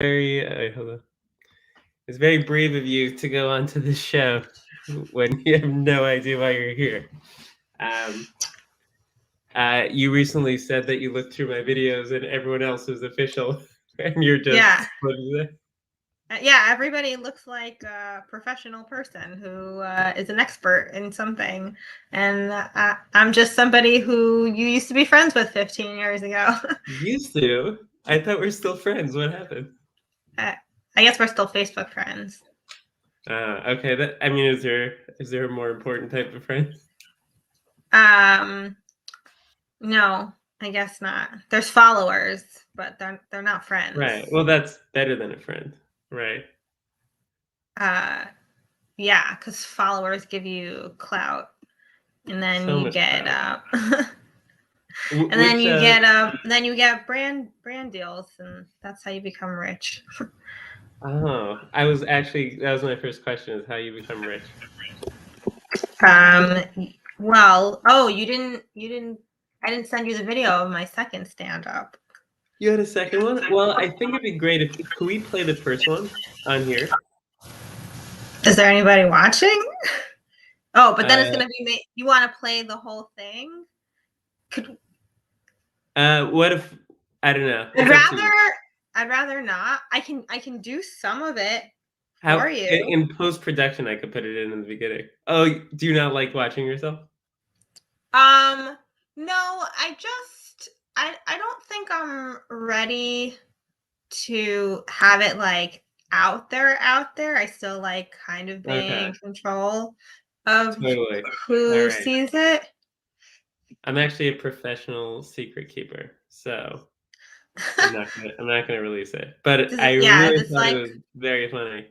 very hold on. It's very brave of you to go onto this show when you have no idea why you're here. Um, you recently said that you looked through my videos and everyone else was official, and you're just Yeah. what is it? Yeah, everybody looks like a professional person who is an expert in something. And I'm just somebody who you used to be friends with 15 years ago. Used to. I thought we're still friends. What happened? I guess we're still Facebook friends. Okay. I mean, is there a more important type of friend? No, I guess not. There's followers, but they're not friends. Right. Well, that's better than a friend, right? Yeah, because followers give you clout, and then So you much get power. and then you get brand deals, and that's how you become rich. Oh, that was my first question: is how you become rich. Well, oh, you didn't. I didn't send you the video of my second stand up. You had a second one? Well, I think it'd be great if could we play the first one on here? Is there anybody watching? Oh, but then it's Uh, gonna be. You want to play the whole thing? Could what if I don't know? I'd It's up to you. rather not. I can do some of it for How you. in post production I could put it in the beginning. Oh, do you not like watching yourself? No, I don't think I'm ready to have it like out there. I still like kind of being Okay, in control of totally. All who right. sees it. I'm actually a professional secret keeper, so I'm not gonna release it. But I Yeah, really it's thought it like was very funny.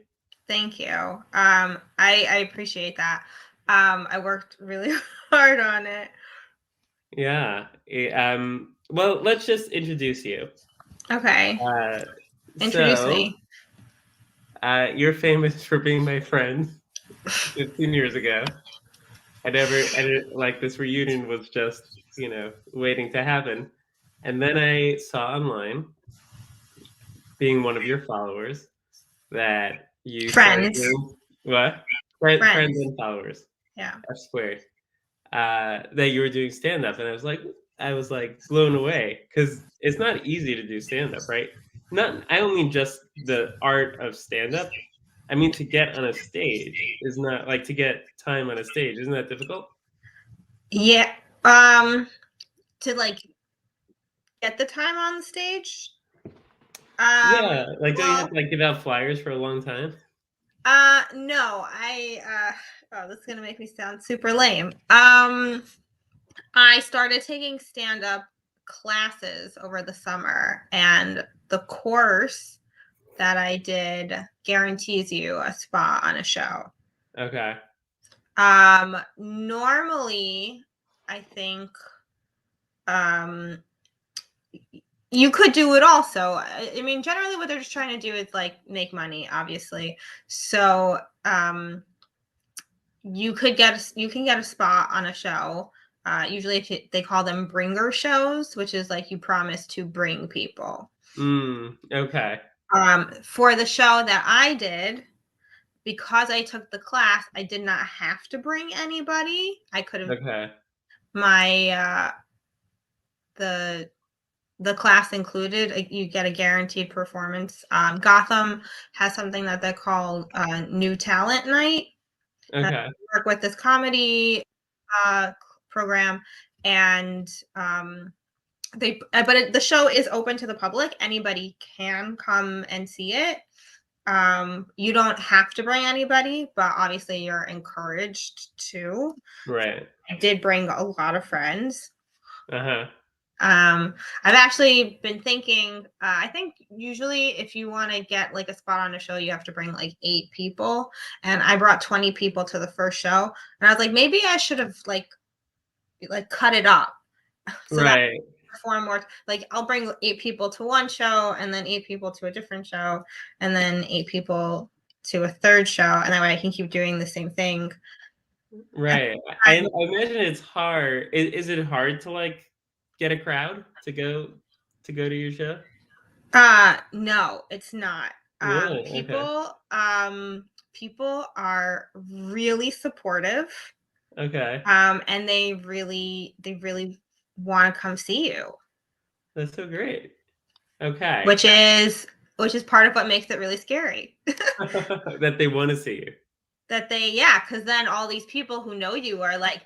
thank you. I appreciate that. I worked really hard on it. Yeah. Well, let's just introduce you. Okay, Uh, introduce so, me. you're famous for being my friend 15 years ago. Like this reunion was just, waiting to happen. And then I saw online, being one of your followers, that you started Friends, doing what? Friends friends. and followers, Yeah. F squared. That you were doing stand up, and I was like blown away because it's not easy to do stand up, right? Not, I don't mean just the art of stand up. I mean to get on a stage is not like to get time on a stage. Isn't that difficult? Yeah. To like get the time on the stage. Yeah, like don't you have Well, to like give out flyers for a long time? no, oh, this is gonna make me sound super lame. I started taking stand up classes over the summer, and the course that I did guarantees you a spot on a show. Okay. Normally, I think um you could do it also. I mean, generally what they're just trying to do is like make money, obviously. So you can get a spot on a show. Usually they call them bringer shows, which is like you promise to bring people. Okay. For the show that I did, because I took the class, I did not have to bring anybody. I could have Okay. my the class included, you get a guaranteed performance. Gotham has something that they call New Talent Night. Okay. Work with this comedy program, and the show is open to the public. Anybody can come and see it. You don't have to bring anybody, but obviously you're encouraged to. Right. I did bring a lot of friends. Uh-huh. I've actually been thinking, I think usually if you want to get like a spot on a show, you have to bring like 8 people. And I brought 20 people to the first show. And I was like, maybe I should have like cut it up so that Right. I perform more. Like I'll bring 8 people to one show and then 8 people to a different show and then 8 people to a third show. And that way I can keep doing the same thing. Right. I imagine it's hard. Is it hard to like get a crowd to go to your show? No, it's not. Really? Okay. People are really supportive. Okay. And they really want to come see you, That's so great. Okay. which is which is part of what makes it really scary. That they want to see you. That they yeah, because then all these people who know you are like,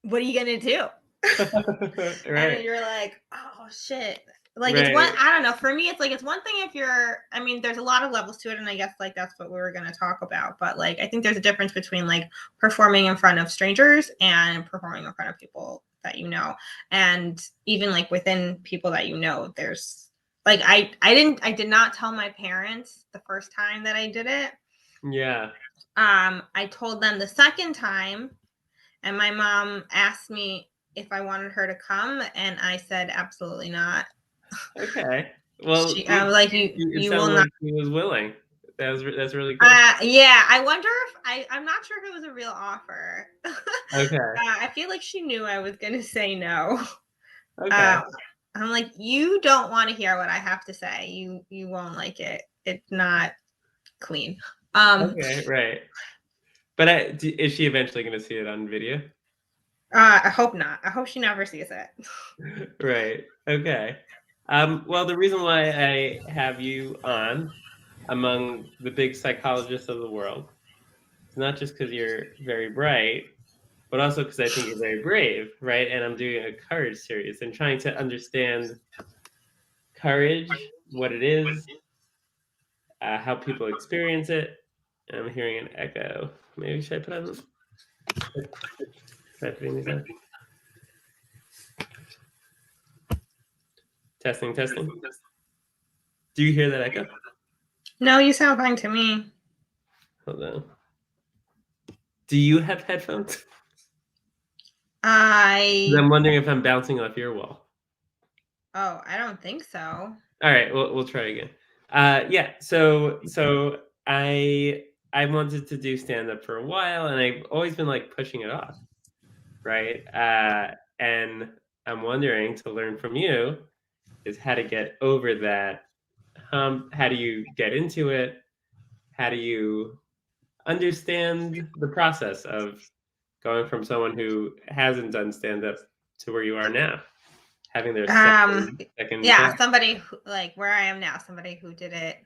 what are you gonna do? And then Right. you're like, oh shit. Like it's one, Right. I don't know. For me, it's like it's one thing if you're. I mean, there's a lot of levels to it, and I guess like that's what we were gonna talk about. But like, I think there's a difference between like performing in front of strangers and performing in front of people that you know, and even like within people that you know, there's like I did not tell my parents the first time that I did it. Yeah. I told them the second time, and my mom asked me if I wanted her to come, and I said absolutely not. Okay. Well, I was like, it you will sounded not. like he was willing. That's really cool. Yeah, I wonder if I'm not sure if it was a real offer. Okay. I feel like she knew I was gonna say no. Okay. Uh, I'm like, you don't want to hear what I have to say. You won't like it. It's not clean. Um, Okay. Right. But is she eventually going to see it on video? I hope not. I hope she never sees it. Right. Okay. Well, the reason why I have you on among the big psychologists of the world is not just because you're very bright, but also because I think you're very brave, right? And I'm doing a courage series and trying to understand courage, what it is, how people experience it. And I'm hearing an echo. Maybe should I put on? Try putting these on. Testing, testing. Do you hear that echo? No, you sound fine to me. Hold on. Do you have headphones? 'Cause I I'm wondering if I'm bouncing off your wall. Oh, I don't think so. All right, we'll try again. Yeah. So I wanted to do stand up for a while, and I've always been like pushing it off, right? And I'm wondering to learn from you is how to get over that hump. How do you get into it? How do you understand the process of going from someone who hasn't done stand up to where you are now, having their Um, second yeah, class somebody who, like where I am now, somebody who did it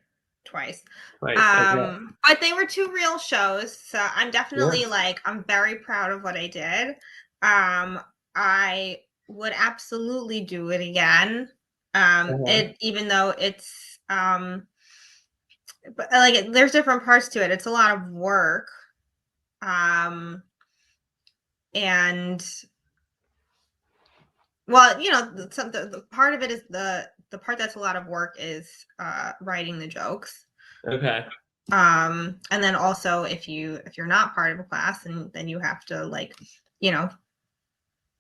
twice. twice. Okay. But they were two real shows, so I'm Yeah. definitely like I'm very proud of what I did. I would absolutely do it again. Uh-huh. It even though it's but like there's different parts to it. It's a lot of work. Um, and well, the part of it is the part that's a lot of work is writing the jokes. Okay. And then also if you're not part of a class, and then you have to like, you know,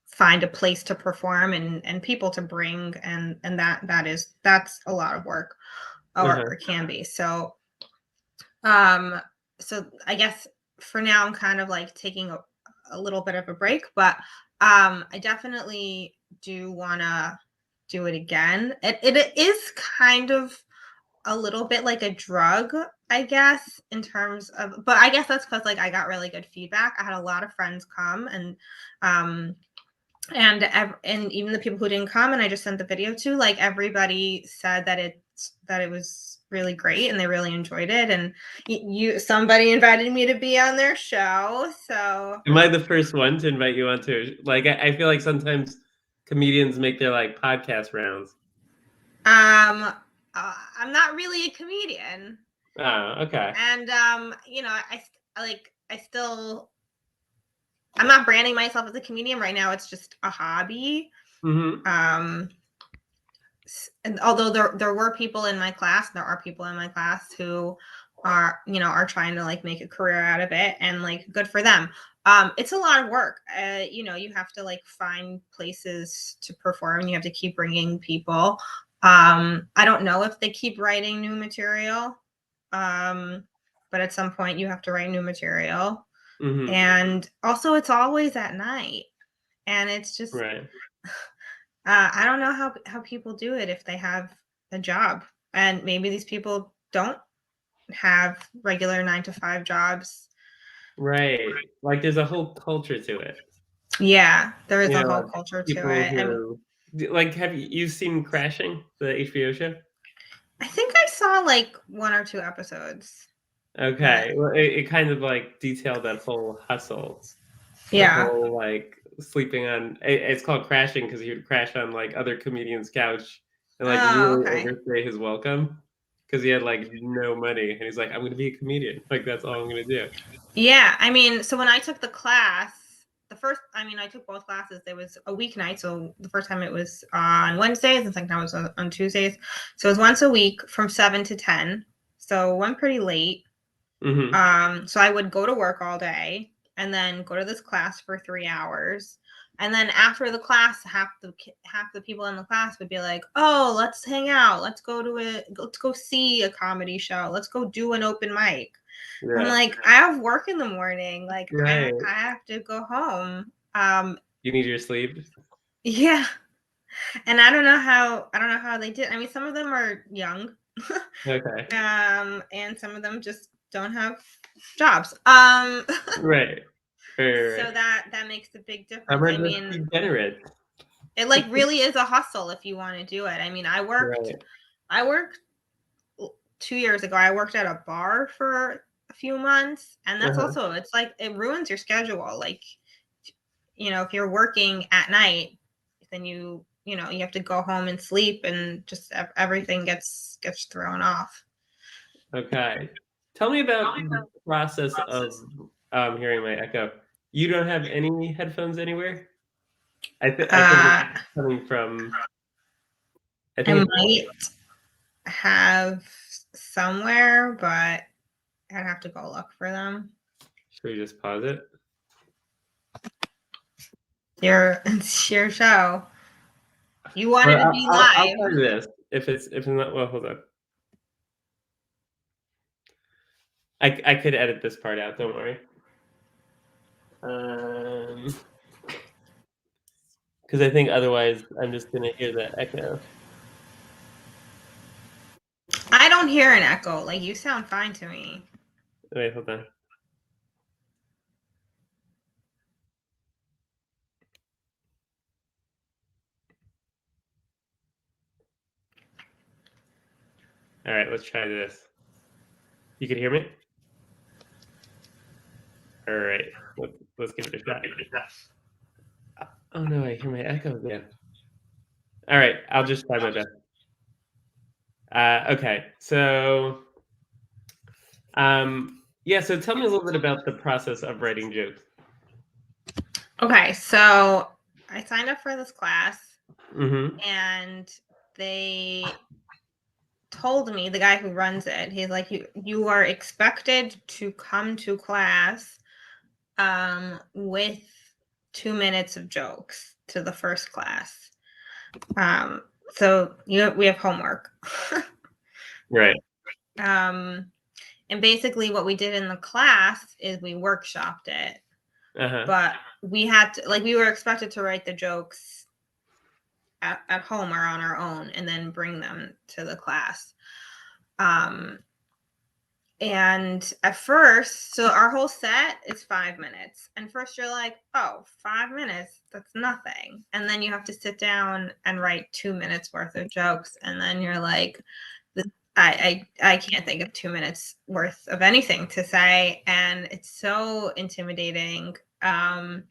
find a place to perform and people to bring, and that's a lot of work, or Uh-huh. it can be. Um so I guess for now I'm kind of like taking a little bit of a break, but I definitely do want to do it again. It is kind of a little bit like a drug, I guess, in terms of, but I guess that's because like I got really good feedback. I had a lot of friends come, um and even the people who didn't come and I just sent the video to, like everybody said that it was really great and they really enjoyed it. And somebody invited me to be on their show, so Am I the first one to invite you onto? Like, I feel like sometimes comedians make their like podcast rounds. I'm not really a comedian. Oh, okay. And I still, I'm not branding myself as a comedian right now. It's just a hobby. Mm-hmm. Um, and although there were people in my class, there are people in my class who are trying to like make a career out of it, and like good for them. It's a lot of work. You have to like find places to perform. You have to keep bringing people. I don't know if they keep writing new material, um, but at some point you have to write new material. Mm-hmm. And also, it's always at night, and it's just Right. I don't know how people do it if they have a job. And maybe these people don't have regular 9 to 5 jobs. Right. Like there's a whole culture to it. Yeah, there is You a know, whole like culture to people it. And who like have you seen Crashing, the HBO show? I think I saw like 1 or 2 episodes. But Okay. Well, it kind of like detailed that whole hustle, the yeah. whole like sleeping on it's called Crashing because he would crash on like other comedians' couch and like Oh, really okay. overstay his welcome because he had like no money and he's like, I'm gonna be a comedian. Like that's all I'm gonna do. Yeah, I mean, so when I took the class, I took both classes. There was a weeknight, so the first time it was on Wednesdays, and the second time it was on Tuesdays. So it was once a week from 7 to 10. So went pretty late. Hmm. So I would go to work all day and then go to this class for 3 hours. And then after the class, half the people in the class would be like, "Oh, let's hang out. Let's go to it. Let's go see a comedy show. Let's go do an open mic." I'm Yeah. like, I have work in the morning. Like Right. I have to go home. You need your sleep. Yeah. And I don't know how they did. I mean, some of them are young. Okay. And some of them just don't have jobs. Right. So Right. that makes a big Some difference. are I just mean, degenerate. it like really is a hustle if you want to do it. I mean, Right. I worked 2 years ago. I worked at a bar for a few months, and that's Uh-huh. also it's like it ruins your schedule. Like, if you're working at night, then you have to go home and sleep, and just everything gets thrown off. Okay. Tell me about the process of hearing my echo. You don't have any headphones anywhere? I think it's Uh, coming from I I think it's might have somewhere, but I'd have to go look for them. should we just pause it? It's your show. You wanted Well, to be I'll live. tell you this. If it's not well, hold on. I could edit this part out, don't worry. Because I think otherwise I'm just gonna hear that echo. I don't hear an echo. Like you sound fine to me. Wait, hold on. All right, let's try this. You can hear me? All right, let's give it a shot. Oh no, I hear my echo again. All right, I'll just try my best. Okay, so yeah, so tell me a little bit about the process of writing jokes. Okay, so I signed up for this class, Mm-hmm. and they told me, the guy who runs it, he's like, you are expected to come to class with 2 minutes of jokes to the first class. So we have homework. Right. um, and basically what we did in the class is we workshopped it, Uh-huh. but we were expected to write the jokes at home or on our own and then bring them to the class. And at first, so our whole set is 5 minutes. And first you're like, oh, 5 minutes, that's nothing. And then you have to sit down and write 2 minutes worth of jokes. And then you're like, I can't think of 2 minutes worth of anything to say. And it's so intimidating. But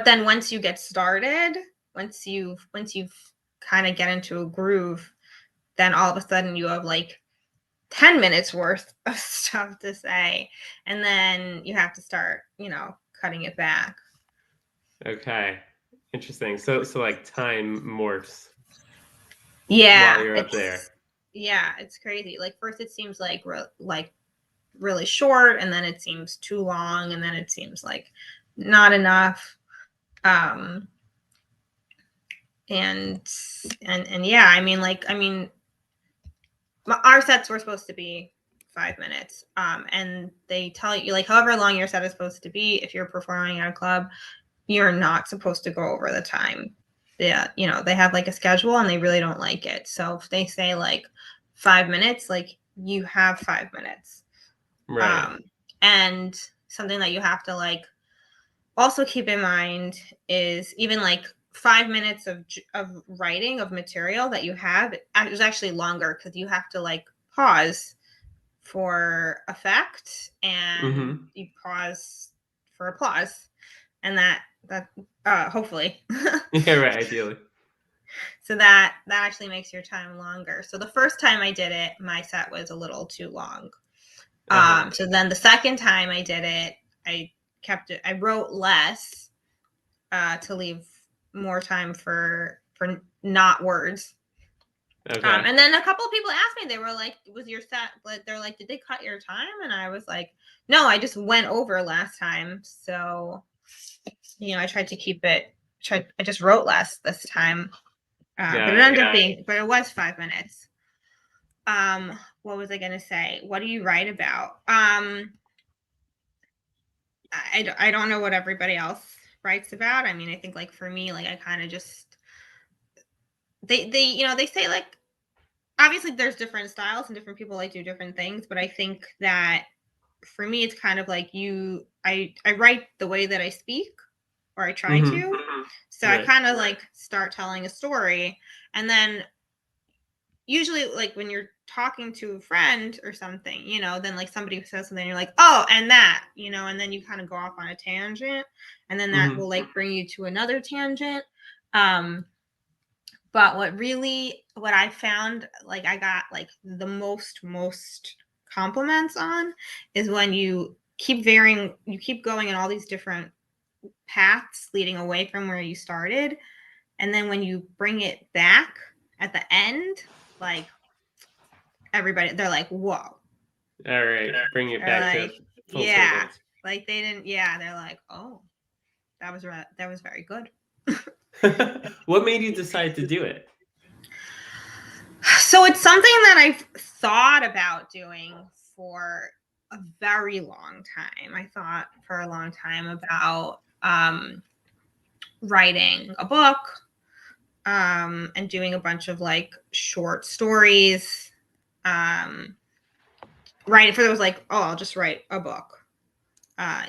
then once you get started, once you've kind of get into a groove, then all of a sudden you have like 10 minutes worth of stuff to say, and then you have to start cutting it back. Okay. Interesting. So like time morphs while Yeah, you're up there. it's crazy. Like first it seems like really short, and then it seems too long, and then it seems like not enough. um and and yeah, our sets were supposed to be 5 minutes. And they tell you, like, however long your set is supposed to be, if you're performing at a club, you're not supposed to go over the time. yeah, you know, they have like a schedule and they really don't like it. So if they say like 5 minutes, like you have 5 minutes. Right. Um, and something that you have to like also keep in mind is even like 5 minutes of writing of material that you have is actually longer because you have to like pause for effect and Mhm. you pause for applause and that hopefully Yeah, right, ideally. so that actually makes your time longer. So the first time I did it, my set was a little too long. Uh-huh. So then the second time I did it, I kept it. I wrote less to leave more time for not words. Okay. And then a couple of people asked me, they were like, "Was your set?" Like, they're like, "Did they cut your time?" And I was like, "No, I just went over last time, so you know, I tried to keep it. I just wrote less this time, but it Got it. ended up being, but it was 5 minutes. What was I gonna say? What do you write about? I don't know what everybody else writes about. I mean, I think like for me, like I kind of just they you know they say like obviously there's different styles and different people like do different things, but I think that for me it's kind of like I write the way that I speak or I try Mhm. to. So I Right. kind of like start telling a story and then usually like when you're talking to a friend or something, you know, then like somebody says something, you're like, oh, and that, you know, and then you kind of go off on a tangent, and then that will Mhm. like bring you to another tangent. Um, but what I found like I got like the most compliments on is when you keep varying, you keep going in all these different paths leading away from where you started, and then when you bring it back at the end, like everybody they're like whoa, Alright, bring it they're back to like full yeah, circle. like they didn't, yeah, they're like oh, that was very good. What made you decide to do it? So it's something that I've thought about doing for a very long time. I thought for a long time about writing a book, and doing a bunch of like short stories, writing for those like oh I'll just write a book,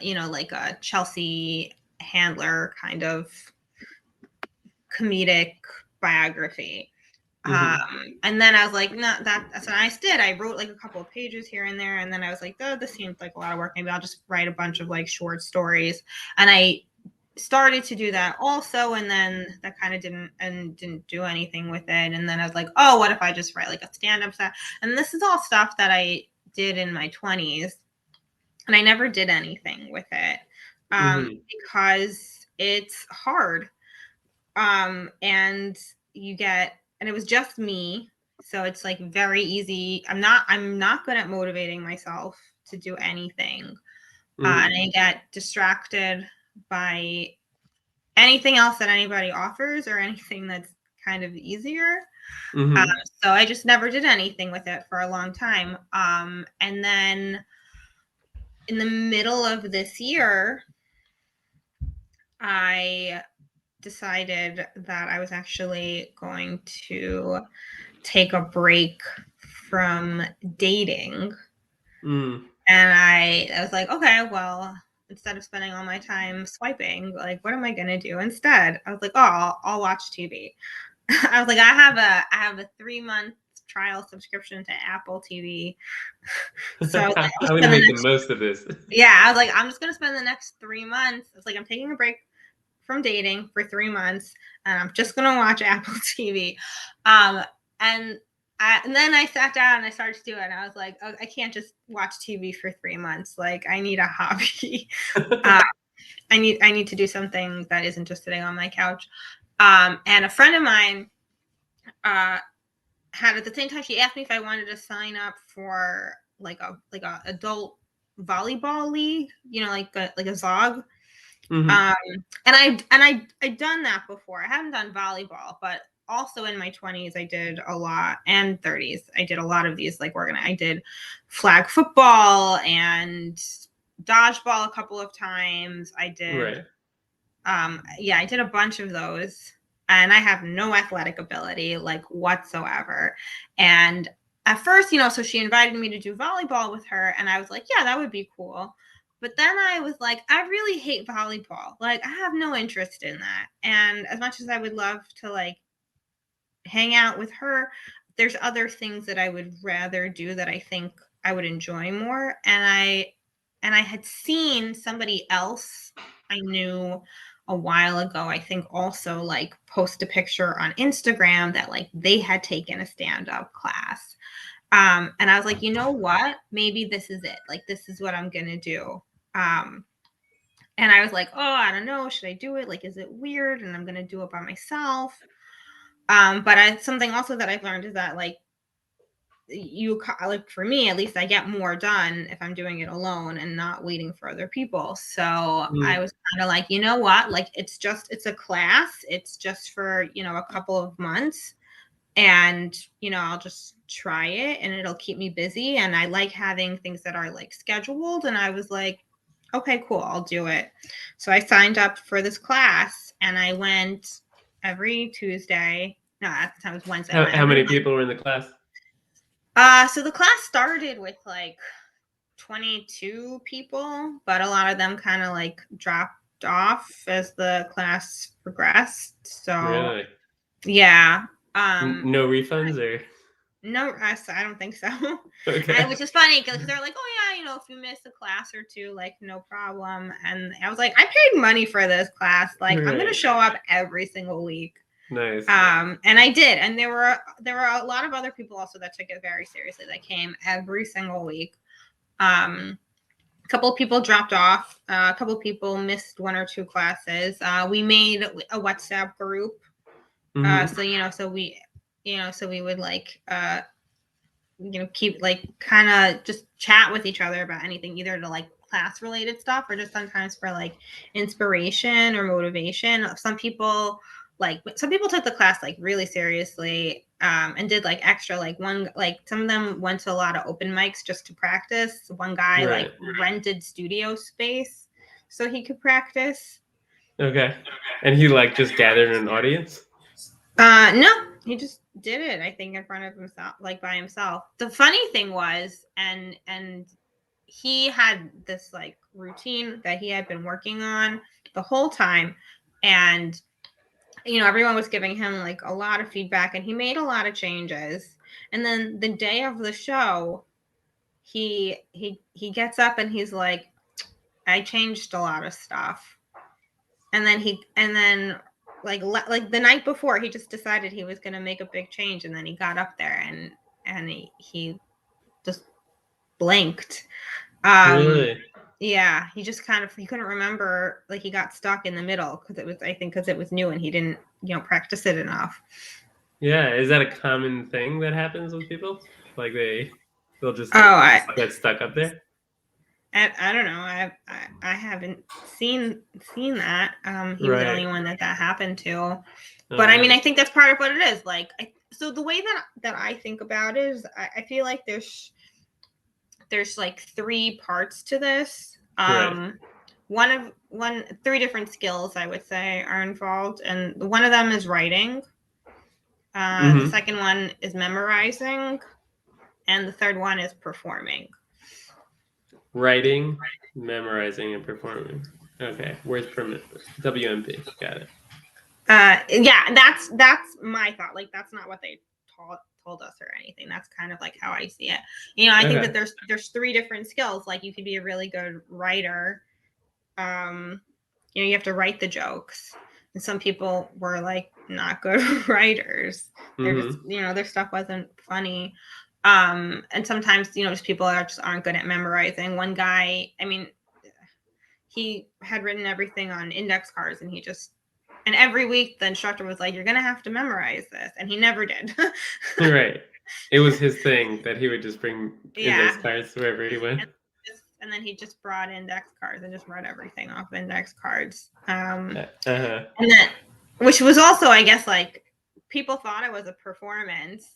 you know, like a Chelsea Handler kind of comedic biography. Mhm. And then I was like, no, that's what I did. I wrote like a couple of pages here and there, and then I was like, oh, this seems like a lot of work. Maybe I'll just write a bunch of like short stories. And I started to do that also, and then that kind of didn't do anything with it. And then I was like, oh, what if I just write like a stand-up set? And this is all stuff that I did in my 20s, and I never did anything with it, Mhm. because it's hard, and you get, and it was just me, so it's like very easy. I'm not good at motivating myself to do anything, and Mhm. I get distracted by anything else that anybody offers or anything that's kind of easier. um, Mhm. so I just never did anything with it for a long time, and then in the middle of this year I decided that I was actually going to take a break from dating. Mm. And I was like, okay, well, instead of spending all my time swiping, like, what am I gonna do instead? I was like, oh, I'll watch TV. I was like, I have a 3 month trial subscription to Apple TV. So I was like, I'll I'm gonna spend the make the next, most of this. yeah, I was like, I'm just gonna spend the next 3 months. It's like I'm taking a break from dating for 3 months, and I'm just gonna watch Apple TV. Um, and and then I sat down and I started to do it, and I was like, oh, I can't just watch TV for 3 months. Like, I need a hobby. uh, I need to do something that isn't just sitting on my couch. And a friend of mine uh, had at the same time she asked me if I wanted to sign up for like a adult volleyball league, you know, like a zog. Mhm. Um, and I'd done that before. I haven't done volleyball, but also in my 20s I did a lot, and 30s I did a lot of these like organized. I did flag football and dodgeball a couple of times. I did Right. yeah, I did a bunch of those. and I have no athletic ability like whatsoever. And at first, so she invited me to do volleyball with her, and I was like, yeah, that would be cool. But then I was like, I really hate volleyball. Like, I have no interest in that. And as much as I would love to like hang out with her, there's other things that I would rather do that I think I would enjoy more. And I had seen somebody else I knew a while ago, I think also like post a picture on Instagram that like they had taken a stand-up class. And I was like, you know what? Maybe this is it. Like, this is what I'm gonna do. Um, and I was like, oh, I don't know, should I do it? Like, is it weird? And I'm gonna do it by myself. But something also that I've learned is that like like for me at least, I get more done if I'm doing it alone and not waiting for other people. So I Mm. was kind of like, you know what? Like it's a class. It's just for, a couple of months, and I'll just try it and it'll keep me busy. And I like having things that are like scheduled. And I was like, okay, cool, I'll do it. So I signed up for this class and I went every Tuesday. No, at the time it was Wednesday. I went How every many people were in the class? So the class started with like 22 people, but a lot of them kind of like dropped off as the class progressed. So Really? yeah. Um No refunds or no, I don't think so. And it okay. was just funny because they're like, oh yeah, if you miss a class or two, like no problem. And I was like, I paid money for this class. Like, I'm gonna Right. show up every single week. Nice. And I did, and there were a lot of other people also that took it very seriously. That came every single week. A couple of people dropped off. A couple of people missed one or two classes. We made a WhatsApp group. Mm-hmm. So so we would like keep like kind of just chat with each other about anything, either to like class related stuff or just sometimes for like inspiration or motivation. Some people took the class like really seriously, and did like extra, like one, like some of them went to a lot of open mics just to practice. One guy like Right. rented studio space so he could practice. Okay. And he like just gathered an audience? No, he just did it, I think, in front of himself, like by himself. The funny thing was, and he had this like routine that he had been working on the whole time. And everyone was giving him like a lot of feedback and he made a lot of changes. And then the day of the show, he gets up and he's like, I changed a lot of stuff. And then like the night before, he just decided he was going to make a big change, and then he got up there and he just blinked. um Really? yeah, he just kind of, he couldn't remember, like he got stuck in the middle because it was new and he didn't practice it enough. Yeah. Is that a common thing that happens with people? Like they'll just Oh, get stuck up there? I don't know. I haven't seen that. He was the Right. only one that happened to. Oh But I mean, man. I think that's part of what it is. Like, so the way that I think about it is, I feel like there's like three parts to this. Right. Three different skills I would say are involved, and one of them is writing. The Mm-hmm. second one is memorizing, and the third one is performing. Writing, memorizing, and performing. Okay. Where's permit? WMP. Got it. Yeah, that's my thought. Like, that's not what they told us or anything. That's kind of like how I see it. I think that Okay. there's three different skills. Like, you could be a really good writer. You have to write the jokes, and some people were like not good writers. They're just, Mm-hmm. their stuff wasn't funny. And sometimes, just people aren't good at memorizing. One guy, I mean, he had written everything on index cards, and every week the instructor was like, you're gonna have to memorize this, and he never did. Right. It was his thing that he would just bring index Yeah. cards wherever he went. And then he just brought index cards and just wrote everything off index cards. Uh-huh. And then, which was also, I guess, like, people thought it was a performance.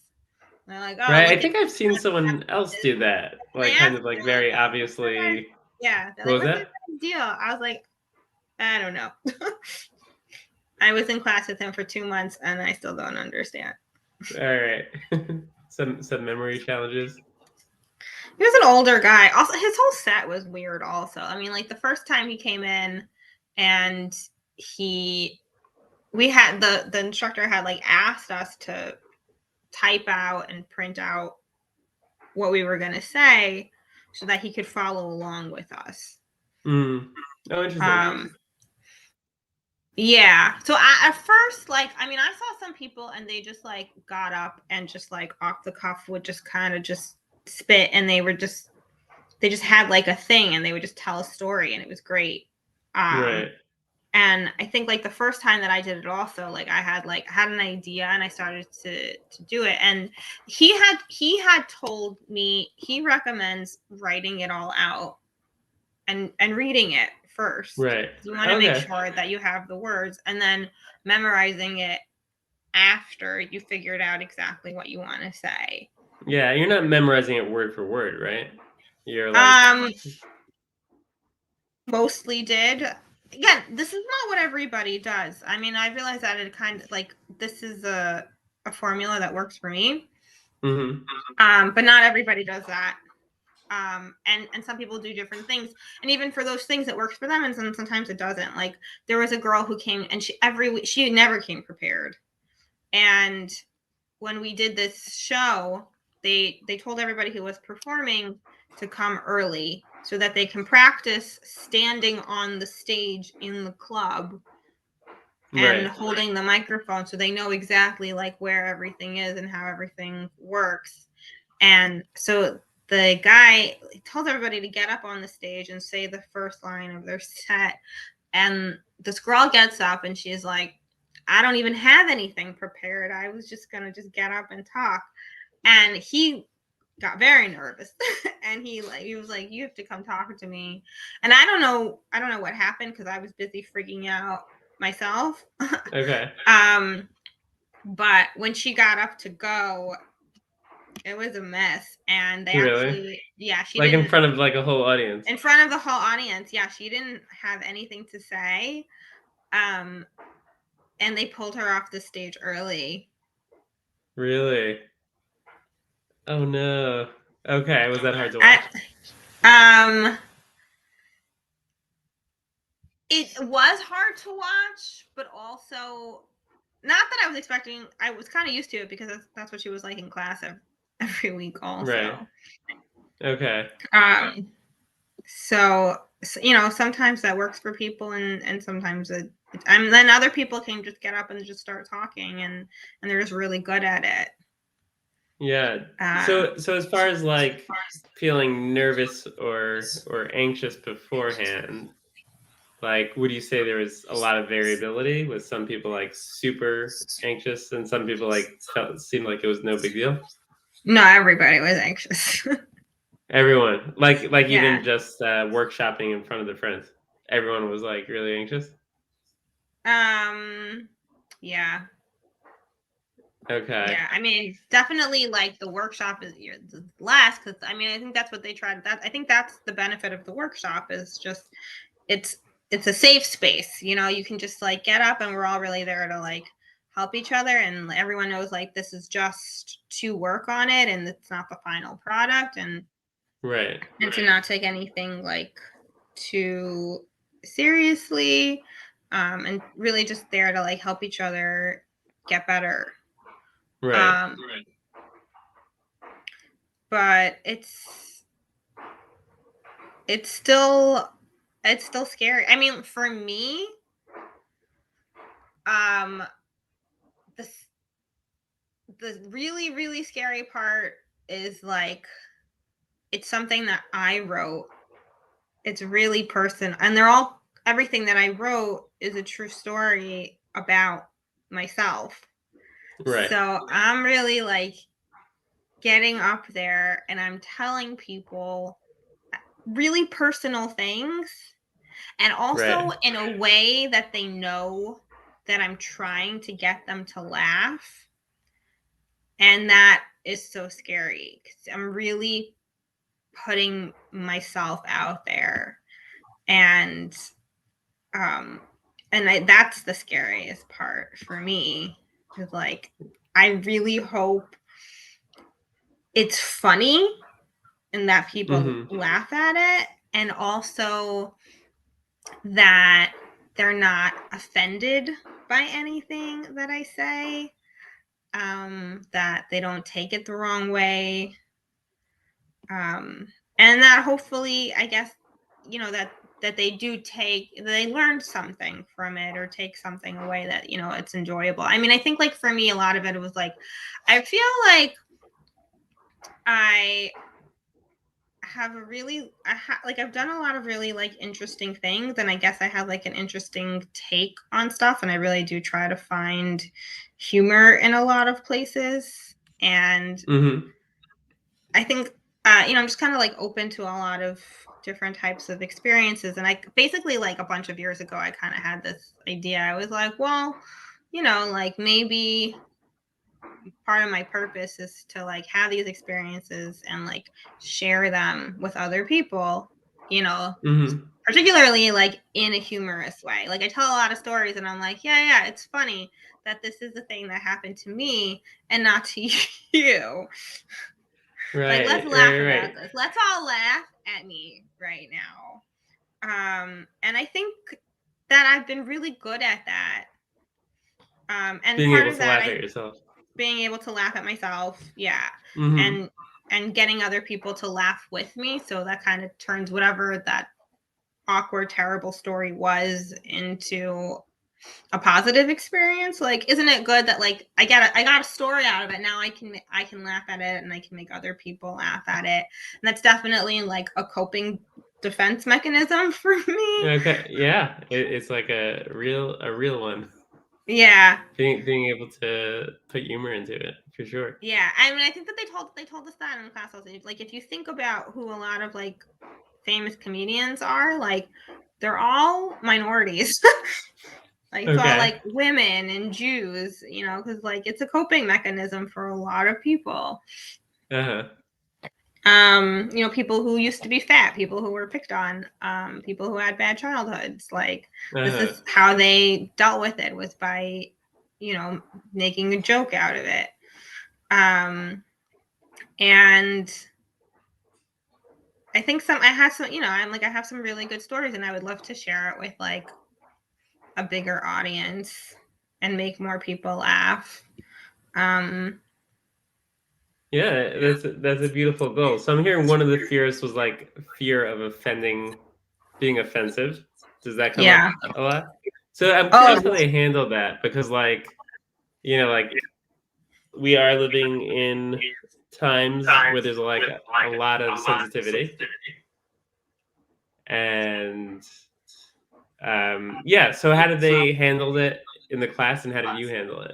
And they're like, oh, Right. look I at think I've seen someone else this. do that. And Like they kind asked of like me, like, very what's the obviously. yeah, they're What like, was what's the that? deal? I was like, I don't know. I was in class with him for 2 months and I still don't understand. All right. Some memory challenges. He was an older guy. Also, his whole set was weird. Also, I mean, like the first time he came in, and we had the instructor had like asked us to type out and print out what we were gonna say, so that he could follow along with us. Mm. Oh, interesting. Um, yeah. So at first, like, I mean, I saw some people and they just like got up and just like off the cuff would just kind of just spit, and they just had like a thing and they would just tell a story, and it was great. Right. And I think like the first time that I did it also, like I had an idea and I started to do it. And he had told me he recommends writing it all out and reading it first. Right. You want to make Okay. sure that you have the words, and then memorizing it after you figured out exactly what you want to say. Yeah, you're not memorizing it word for word, right? You're like, Um, Mostly did. Again, this is not what everybody does. I mean, I realize that it kind of like this is a formula that works for me. mm-hmm. But not everybody does that. And some people do different things, and even for those things it works for them, and sometimes it doesn't. Like there was a girl who came, and she never came prepared, and when we did this show, they told everybody who was performing to come early so that they can practice standing on the stage in the club and Right. holding the microphone, so they know exactly like where everything is and how everything works. And so the guy told everybody to get up on the stage and say the first line of their set, and this girl gets up and she's like, I don't even have anything prepared. I was just gonna just get up and talk. And he got very nervous and he was like, you have to come talk to me. And I don't know what happened because I was busy freaking out myself. Okay. But when she got up to go, it was a mess. And they Really? actually, yeah, she Like in didn't, front of like a whole audience. in front of the whole audience, yeah, she didn't have anything to say. um and they pulled her off the stage early. Really? Oh no. Okay, was that hard to I, watch? um it was hard to watch, but also not that I was expecting. I was kind of used to it because that's what she was like in class every week Right. also. Okay. um so sometimes that works for people, and sometimes and then other people can just get up and just start talking, and they're just really good at it. Yeah. uh So as far as like feeling nervous or anxious beforehand, like would you say there was a lot of variability with some people like super anxious and some people like felt seemed like it was no big deal? no, everybody was anxious. Everyone, like Yeah. even just workshopping in front of their friends, everyone was like really anxious. um yeah. Okay. Yeah, I mean, definitely like the workshop is the last, because I mean, I think that's what they tried. That I think that's the benefit of the workshop is just it's it's a safe space. You can just like get up, and we're all really there to like help each other, and everyone knows like this is just to work on it, and it's not the final product, Right. and to not take anything like too seriously, and really just there to like help each other get better. Right. Um, but it's still it's still scary. I mean, for me, um the the really really scary part is like it's something that I wrote. It's really person, and everything that I wrote is a true story about myself. Right. So I'm really like getting up there and I'm telling people really personal things, and also Right. in a way that they know that I'm trying to get them to laugh. And that is so scary because I'm really putting myself out there. And um and that's the scariest part for me. Is like, I really hope it's funny and that people Mhm. laugh at it, and also that they're not offended by anything that I say, that they don't take it the wrong way, and that hopefully, I guess, that they they learned something from it or take something away that it's enjoyable. I mean, I think like for me, a lot of it was like, I feel like I have a really like I've done a lot of really like interesting things, and I guess I have like an interesting take on stuff, and I really do try to find humor in a lot of places. And Mhm. I think I'm just kind of like open to a lot of different types of experiences. And I basically, like, a bunch of years ago, I kind of had this idea. I was like, well, like maybe part of my purpose is to like have these experiences and like share them with other people, you know, Mhm. particularly like in a humorous way. Like, I tell a lot of stories and I'm like, yeah, it's funny that this is the thing that happened to me and not to you. Like, let's Right, laugh right, about right. this. Let's all laugh at me right now. And I think that I've been really good at that. And Being part able of to that, laugh at I yourself. being able to laugh at myself, yeah, Mhm. and getting other people to laugh with me, so that kind of turns whatever that awkward, terrible story was into a positive experience. Like, isn't it good that like I got a story out of it? Now I can laugh at it and I can make other people laugh at it. And that's definitely like a coping defense mechanism for me. Okay, yeah, it's like a real one. Yeah. Being able to put humor into it, for sure. Yeah. I mean, I think that they told us that in class also. Like, if you think about who a lot of like famous comedians are, like, they're all minorities. Like, it's all Okay. like women and Jews, because like it's a coping mechanism for a lot of people. Uh-huh. People who used to be fat, people who were picked on, people who had bad childhoods. Like, this Uh-huh. is how they dealt with it, was by, making a joke out of it. And I think I had some, I have some really good stories, and I would love to share it with like a bigger audience and make more people laugh. Um, Yeah, that's a beautiful goal. So I'm hearing one of the fears was like fear of offending, being offensive. Does that come yeah. up a lot? So I'm Oh, curious how they handle that because like, like we are living in times where there's like a lot of sensitivity and yeah, so how did they handle it in the class and how did you handle it?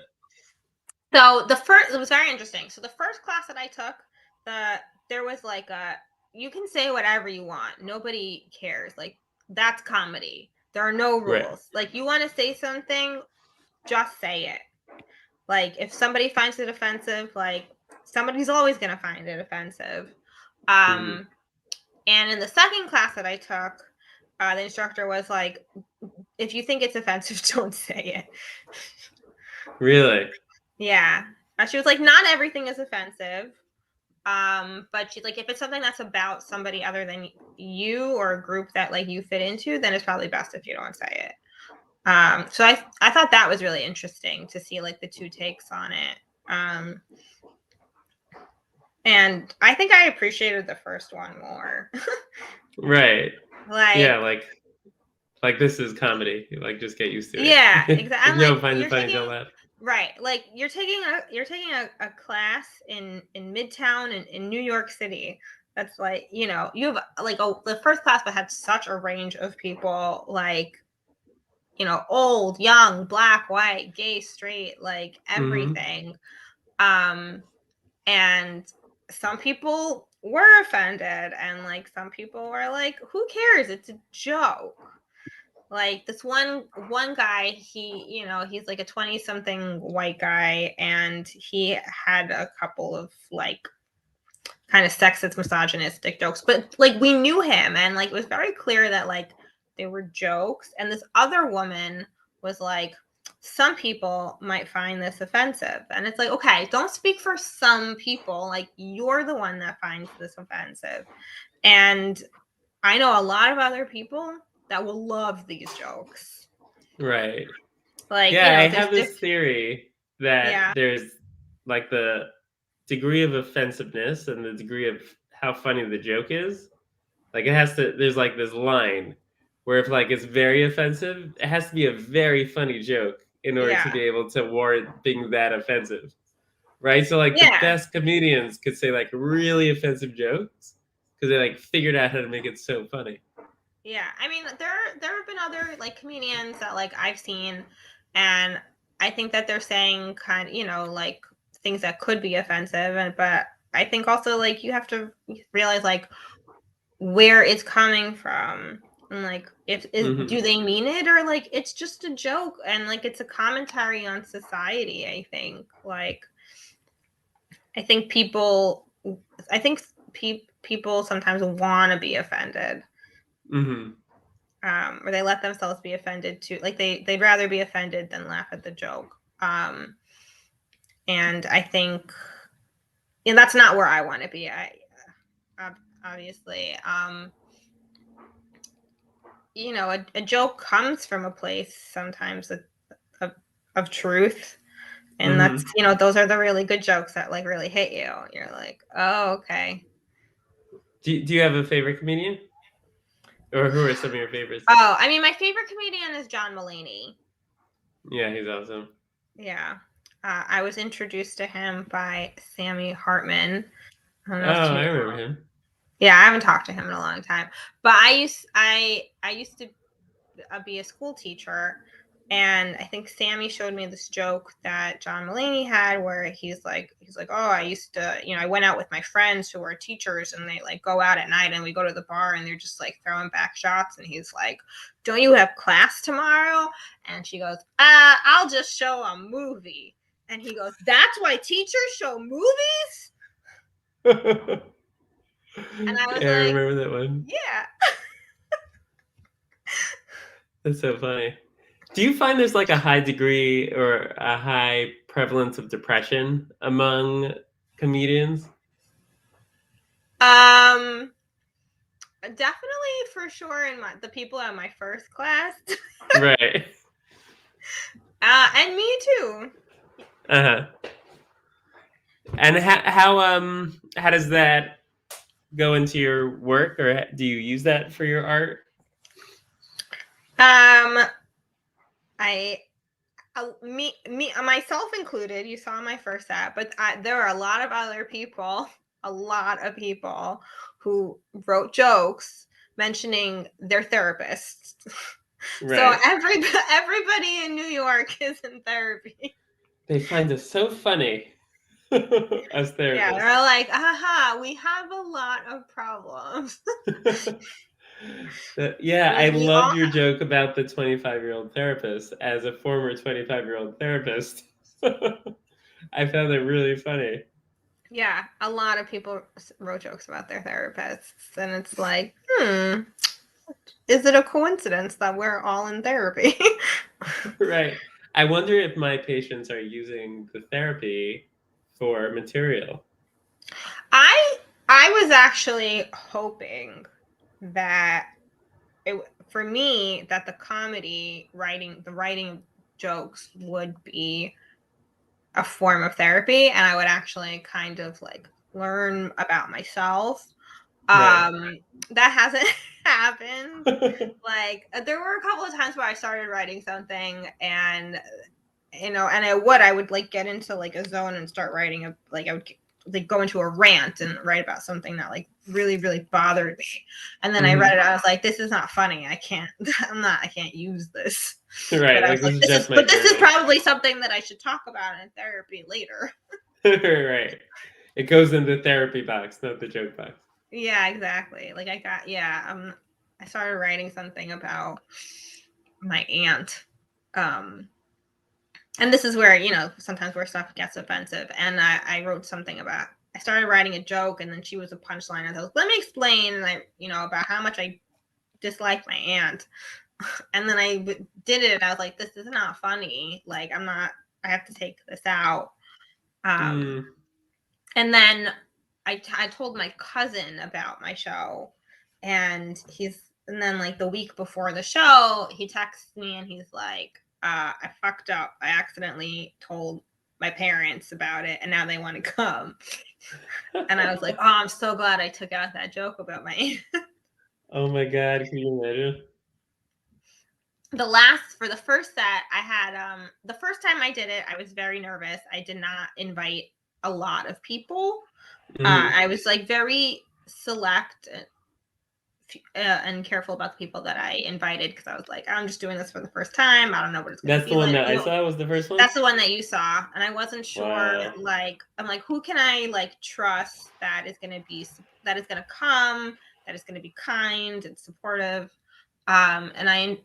so it was very interesting. So the first class that I took, there was like you can say whatever you want. Nobody cares. Like, that's comedy. There are no Right. rules. Like, you want to say something, just say it. Like, if somebody finds it offensive, like, somebody's always gonna find it offensive. Mhm. Um, and in the second class that I took, the instructor was like, if you think it's offensive, don't say it. Really? Yeah. She was like, not everything is offensive. But she's like, if it's something that's about somebody other than you or a group that like you fit into, then it's probably best if you don't say it. So I thought that was really interesting to see like the two takes on it. Um, and I think I appreciated the first one more. Right. Yeah, Like, like this is comedy. Like just get used to it. yeah, exactly. If I'm you don't like, find it you're funny, taking don't laugh. right, like you're taking a class in Midtown in New York City. That's like, you have like the first class that had such a range of people, like, old, young, black, white, gay, straight, like Mhm. everything. Um, and some people were offended, and like some people were like, who cares? It's a joke. Like, this one guy, he's like a 20 something white guy, and he had a couple of like kind of sexist, misogynistic jokes, but like we knew him, and like it was very clear that like they were jokes. And this other woman was like, some people might find this offensive. And it's like, okay, don't speak for some people. Like, you're the one that finds this offensive. And I know a lot of other people that will love these jokes. Right. Like, Yeah, I there's have this theory yeah, that there's like the degree of offensiveness and the degree of how funny the joke is. Like it has to there's like this line where if like it's very offensive, it has to be a very funny joke in order to yeah, be able to warrant being that offensive. Right? So like the yeah, best comedians could say like really offensive jokes because they like figured out how to make it so funny. yeah. I mean, there have been other like comedians that like I've seen, and I think that they're saying kind of, like things that could be offensive, and but I think also like you have to realize like where it's coming from, and like if Hmm. do they mean it, or like it's just a joke, and like it's a commentary on society. I think people I think people sometimes want to be offended, Hmm. or they let themselves be offended too. Like they'd rather be offended than laugh at the joke. And I think, and that's not where I want to be. Obviously, a joke comes from a place sometimes of, of truth. And that's, Hmm. those are the really good jokes that like really hit you. You're like, oh, okay. Do you have a favorite comedian? Or who are some of your favorites? Oh, I mean, my favorite comedian is John Mulaney. Yeah, he's awesome. Yeah. I was introduced to him by Sammy Hartman. I don't Oh, know if you I know. remember him. Yeah, I haven't talked to him in a long time. But I used to be a school teacher, and I think Sammy showed me this joke that John Mulaney had, where he's like, oh, I used to, I went out with my friends who are teachers, and they like go out at night, and we go to the bar, and they're just like throwing back shots, and he's like, don't you have class tomorrow? And she goes, I'll just show a movie. And he goes, that's why teachers show movies? Yeah, And I was I like, remember that one. yeah. That's so funny. Do you find there's like a high degree or a high prevalence of depression among comedians? Um, Definitely for sure in the people at my first class. Right. And me too. Uh-huh. And how does that go into your work, or do you use that for your art? Um, I me myself included. You saw my first set, but there are a lot of other people, a lot of people who wrote jokes mentioning their therapists. So Right. everybody in New York is in therapy. They find us so funny as Yeah, therapists. they're like, aha, we have a lot of problems. Yeah, I Like we loved all your joke about the 25-year-old therapist. As a former 25-year-old therapist, I found it really funny. Yeah, a lot of people wrote jokes about their therapists, and it's like, is it a coincidence that we're all in therapy? Right. I wonder if my patients are using the therapy for material. I I was actually hoping that for me that the writing of jokes would be a form of therapy, and I would actually kind of like learn about myself. Right. Um, that hasn't happened. Like there were a couple of times where I started writing something, and and I would like get into like a zone and start writing I would like go into a rant and write about something that like really really bothered me, and then I read Hmm. it, I was like, this is not funny, I can't I can't use this. But Right. I was Like like, this is just my this is journal. probably something that I should talk about in therapy later. Right. It goes in the therapy box, not the joke box. Yeah, exactly. Like I started writing something about my aunt. Um and this is where, sometimes where stuff gets offensive. And I wrote something about I started writing a joke, and then she was a punchline, and I was like, let me explain, and about how much I dislike my aunt. And then did it, and I was like, this is not funny. Like, I have to take this out. Mm. And then I told my cousin about my show, and then like the week before the show, he texts me and he's like, I fucked up. I accidentally told my parents about it and now they want to come. And I was like, oh, I'm so glad I took out that joke about my Oh my God, can you imagine? for the first set I had the first time I did it, I was very nervous. I did not invite a lot of people. Mhm. I was like very select and careful about the people that I invited, because I was like, I'm just doing this for the first time. I don't know what it's going to That's the be one like. that I saw was the first one? That's the one that you saw, and I wasn't sure. Wow. Like, I'm like, who can I like trust that is going to come, that is going to be kind and supportive. And I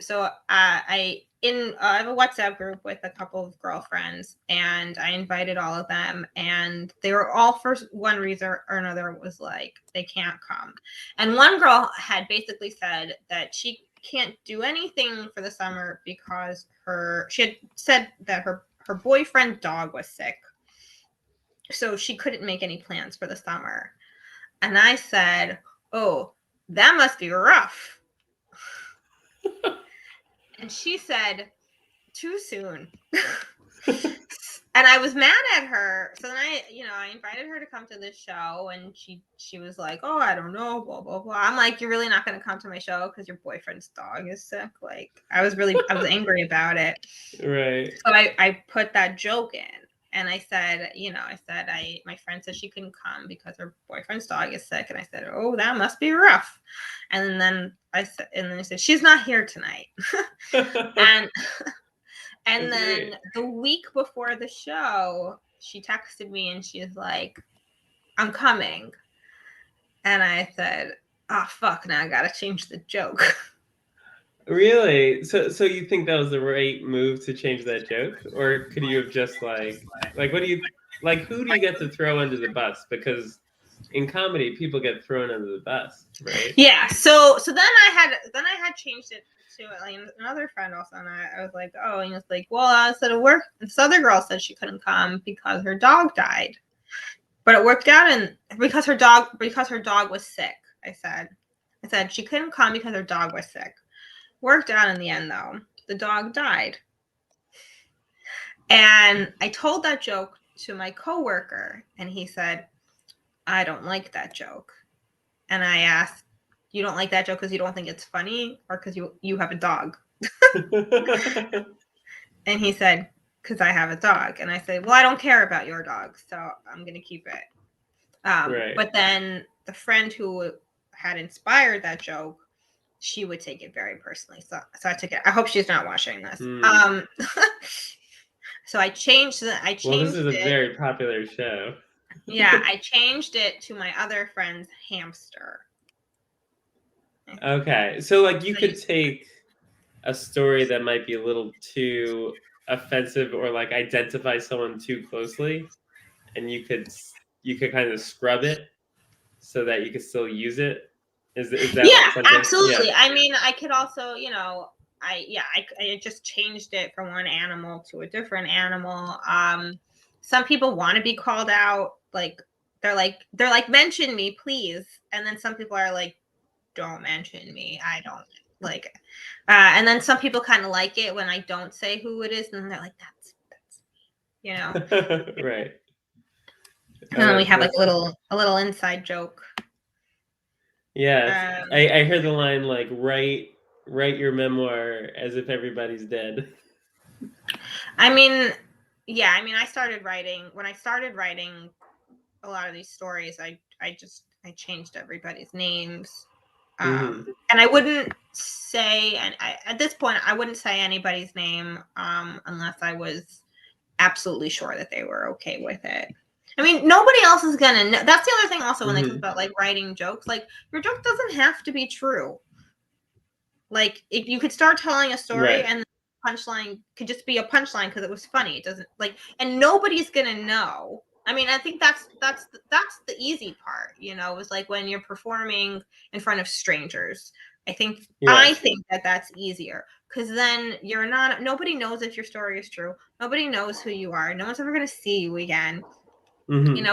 have a WhatsApp group with a couple of girlfriends, and I invited all of them, and they were all, for one reason or another, was like they can't come. And one girl had basically said that she can't do anything for the summer because she had said that her boyfriend dog was sick, so she couldn't make any plans for the summer. And I said, oh, that must be rough. And she said, too soon. And I was mad at her. So then I invited her to come to this show, and she was like, oh, I don't know, blah, blah, blah. I'm like, you're really not going to come to my show because your boyfriend's dog is sick? Like, I was angry about it. Right. So I put that joke in. And I said, my friend said she couldn't come because her boyfriend's dog is sick. And I said, oh, that must be rough. And then I said, she's not here tonight. And and That's then great. the week before the show, she texted me and she's like, I'm coming. And I said, oh, fuck, now I gotta change the joke. Really? So you think that was the right move to change that joke? Or could you have just what do you like who do you get to throw under the bus? Because in comedy people get thrown under the bus, right? Yeah. So then I had changed it to like another friend also, and I was like, oh, and it's like, well, instead of work, this other girl said she couldn't come because her dog died. But it worked out, and because her dog was sick. I said she couldn't come because her dog was sick. Worked out in the end, though. The dog died. And I told that joke to my coworker, and he said, I don't like that joke. And I asked, you don't like that joke because you don't think it's funny, or because you have a dog? And he said, because I have a dog. And I said, well, I don't care about your dog, so I'm going to keep it. Right. But then the friend who had inspired that joke, she would take it very personally. So I took it. I hope she's not watching this. Hmm. So I changed Well, this is a it. very popular show. Yeah, I changed it to my other friend's hamster. Okay. So you could take a story that might be a little too offensive or identify someone too closely, and you could kind of scrub it so that you could still use it. Is that Yeah, something? Yeah. absolutely. I mean, I could also, I just changed it from one animal to a different animal. Some people want to be called out, like they're like, mention me, please. And then some people are like, don't mention me. I don't like it. And then some people kind of like it when I don't say who it is, and they're like, that's me, Right. And then we have like That's a little inside joke. yeah. Um, I heard the line write your memoir as if everybody's dead. I mean, yeah, I mean, I started writing when I started writing a lot of these stories. I changed everybody's names, Hmm. and I wouldn't say, at this point, I wouldn't say anybody's name unless I was absolutely sure that they were okay with it. I mean, nobody else is gonna know. That's the other thing. Also, when it comes Hmm. about like writing jokes, like your joke doesn't have to be true. Like, if you could start telling a story Right. and the punchline could just be a punchline because it was funny. It doesn't, like, and nobody's gonna know I mean, I think that's the easy part, is like when you're performing in front of strangers. I Right. think that that's easier because then you're not. Nobody knows if your story is true. Nobody knows who you are. No one's ever gonna see you again. Hmm.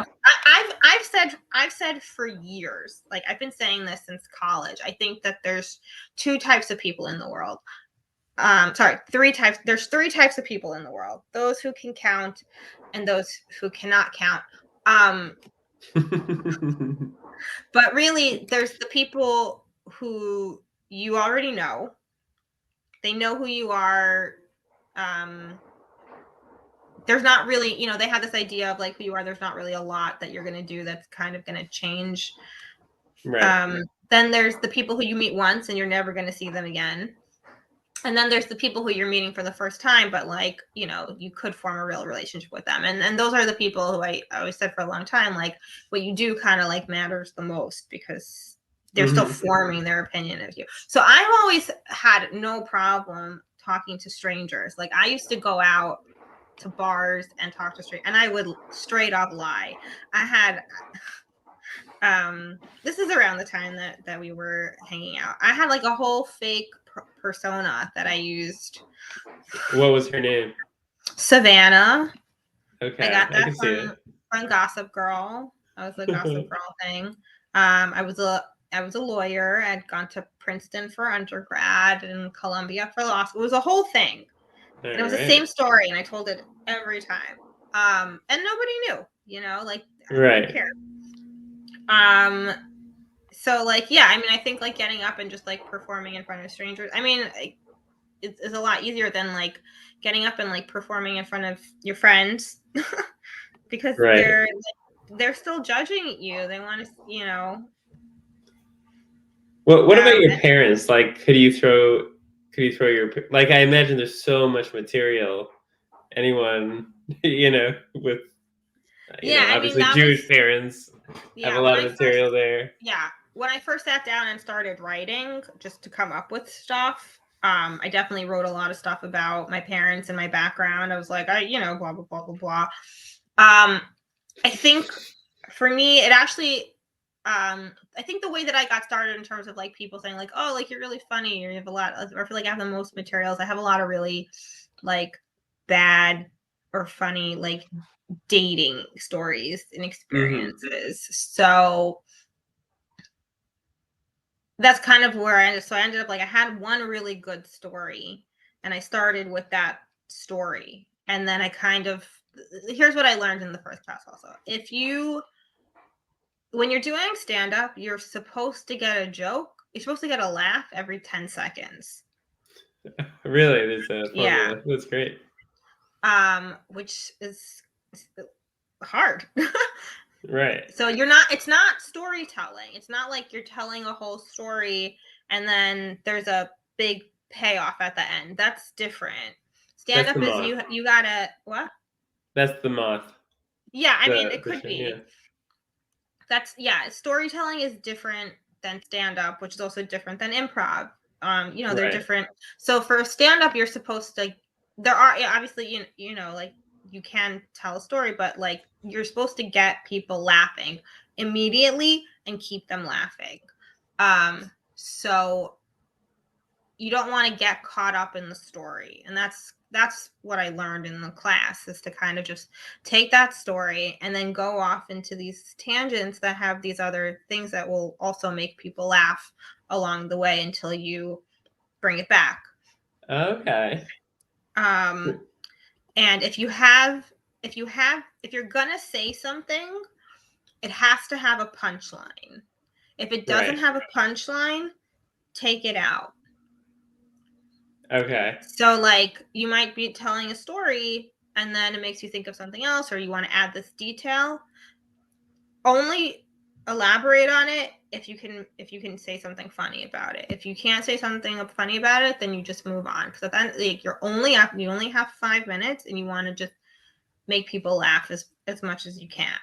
I've said for years, like I've been saying this since college. I think that there's two types of people in the world. Sorry, three types. There's three types of people in the world: those who can count, and those who cannot count. Um, but really, there's the people who you already know. They know who you are. Um, there's not really, they have this idea of like who you are. There's not really a lot that you're going to do that's kind of going to change. Right. Then there's the people who you meet once and you're never going to see them again. And then there's the people who you're meeting for the first time, but like, you could form a real relationship with them. And those are the people who I always said for a long time, like what you do kind of like matters the most because they're still Hmm. forming their opinion of you. So I've always had no problem talking to strangers. Like I used to go out to bars and talk to strangers and I would straight up lie. I had this is around the time that we were hanging out. I had like a whole fake persona that I used. What was her name? Savannah. I Okay, got I that can see from Gossip Girl. I was the Gossip it. Girl thing. I was a lawyer. I'd gone to Princeton for undergrad and Columbia for law school. It was a whole thing. All And it was the right. same story and I told it every time. And nobody knew, like who Right. cared? Um so like yeah, I mean I think like getting up and just like performing in front of strangers, I mean it's a lot easier than like getting up and like performing in front of your friends because Right. they're still judging you. They want to, What about um your parents? Like, could you throw your like? I imagine there's so much material. Anyone, with yeah, I mean obviously that was Jewish parents have a yeah, lot of material there. when I first sat down and started writing just to come up with stuff, I definitely wrote a lot of stuff about my parents and my background. I was like, blah blah blah blah blah. I think for me, it actually, I think the way that I got started in terms of like people saying like, oh, like you're really funny, or you have a lot, or I feel like I have the most materials. I have a lot of really like bad or funny like dating stories and Hmm. experiences. So that's kind of where I ended up like I had one really good story and I started with that story. And then I kind of here's what I learned in the first class also. When you're doing stand up, you're supposed to get a joke. You're supposed to get a laugh every 10 seconds. Really, there's a Yeah. formula. That's great. Which is hard. Right. So it's not storytelling. It's not like you're telling a whole story and then there's a big payoff at the end. That's different. Stand That's the up is moth. you gotta what? That's the moth. Yeah, I mean The it the could show. Yeah. be. That's yeah, storytelling is different than stand up, which is also different than improv. They're Right. different. So for stand up, you're supposed to there are yeah, obviously like you can tell a story, but like you're supposed to get people laughing immediately and keep them laughing. So you don't want to get caught up in the story, and that's what I learned in the class is to kind of just take that story and then go off into these tangents that have these other things that will also make people laugh along the way until you bring it back. Okay. um and if you're gonna say something, it has to have a punchline. If it doesn't Right. have a punchline, take it out. Okay. So, like, you might be telling a story and then it makes you think of something else, or you want to add this detail. Only elaborate on it if you can say something funny about it. If you can't say something funny about it, then you just move on. Because then like, you only have 5 minutes and you want to just make people laugh as much as you can.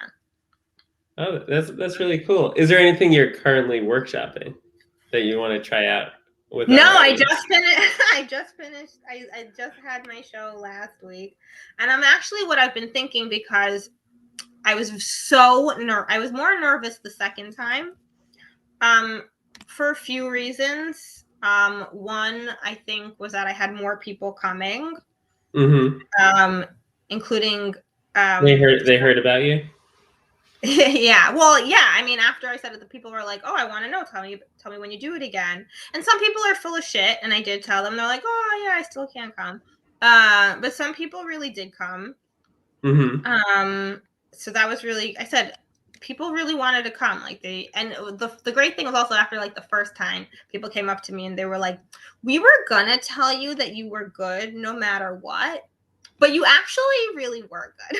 Oh, that's really cool. Is there anything you're currently workshopping that you want to try out with No, our I audience? just finished. I just had my show last week, and I'm actually what I've been thinking because I was I was more nervous the second time. For a few reasons. One, I think, was that I had more people coming, Mhm. including They um heard about you? yeah, well, yeah, I mean, after I said it, the people were like, "Oh, I want to know. Tell me when you do it again." And some people are full of shit, and I did tell them. They're like, "Oh, yeah, I still can't come." But some people really did come. Mhm. Um, so that was really, I said, people really wanted to come. Like and the great thing was also after like the first time, people came up to me and they were like, "We were gonna tell you that you were good no matter what, but you actually really were good."